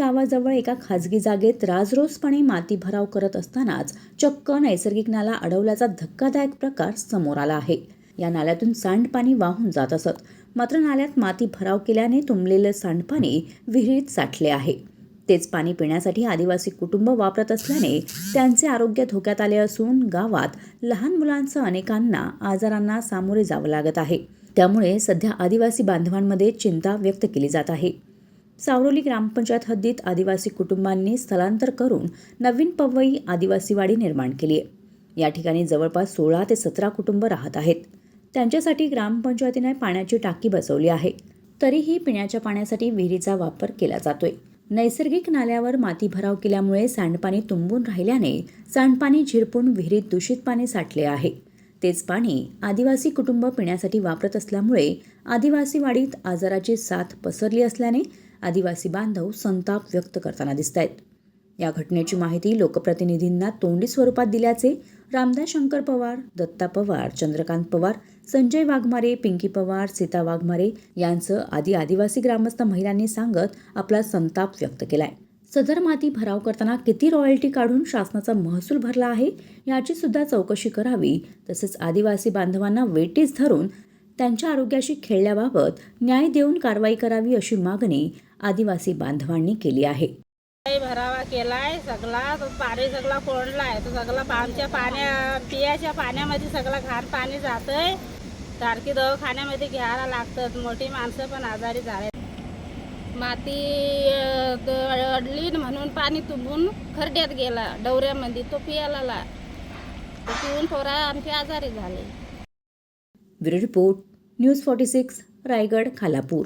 गावाजवळ एका खाजगी जागेत राजरोसपणे माती भराव करत असतानाच चक्क नैसर्गिक नाला अडवल्याचा धक्कादायक प्रकार समोर आला आहे. या नाल्यातून सांडपाणी वाहून जात असत, मात्र नाल्यात माती भराव केल्याने तुंबलेलं सांडपाणी विहिरीत साठले आहे. तेच पाणी पिण्यासाठी आदिवासी कुटुंब वापरत असल्याने त्यांचे आरोग्य धोक्यात आले असून गावात लहान मुलांसह अनेकांना आजारांना सामोरे जावं लागत आहे. त्यामुळे सध्या आदिवासी बांधवांमध्ये चिंता व्यक्त केली जात आहे. सावरोली ग्रामपंचायत हद्दीत आदिवासी कुटुंबांनी स्थलांतर करून नवीन पवई आदिवासी वाडी निर्माण केली आहे. या ठिकाणी जवळपास 16 ते 17 कुटुंब राहत आहेत. त्यांच्यासाठी ग्रामपंचायतीने पाण्याची टाकी बसवली आहे. तरीही पिण्याच्या पाण्यासाठी विहिरीचा वापर केला जातोय. नैसर्गिक नाल्यावर माती भराव केल्यामुळे सांडपाणी तुंबून राहिल्याने सांडपाणी झिरपून विहिरीत दूषित पाणी साठले आहे. तेच पाणी आदिवासी कुटुंब पिण्यासाठी वापरत असल्यामुळे आदिवासी वाडीत आजाराची साथ पसरली असल्याने आदिवासी बांधव संताप व्यक्त करताना दिसत आहेत. या घटनेची माहिती लोकप्रतिनिधींना तोंडी स्वरूपात दिल्याचे रामदास शंकर पवार, दत्ता पवार, चंद्रकांत पवार, संजय वाघमारे, पिंकी पवार, सीता वाघमारे यांचं आदिवासी ग्रामस्थ महिलांनी सांगत आपला संताप व्यक्त केलाय. सदर माती भराव करताना किती रॉयल्टी काढून शासनाचा महसूल भरला आहे याची सुद्धा चौकशी करावी. तसेच आदिवासी बांधवांना वेटीस धरून त्यांच्या आरोग्याशी खेळल्याबाबत न्याय देऊन कारवाई करावी अशी मागणी आदिवासी बांधवांनी केली आहे. भरावा केलाय सगळा, तो पाणी सगळा कोंडलाय, तो सगळा आमच्या पियाच्या पाण्यामध्ये सगळं घाण पाणी जातंय. सारखी दवाखान्यामध्ये घ्यायला लागतं. मोठी माणसं पण आजारी झाले. माती अडली म्हणून पाणी तुंबून खड्ड्यात गेला डवऱ्यामध्ये, तो पियाला पिऊन पोरा आमचे आजारी झाले. Bureau report, news 46, Raigad, Khalapur.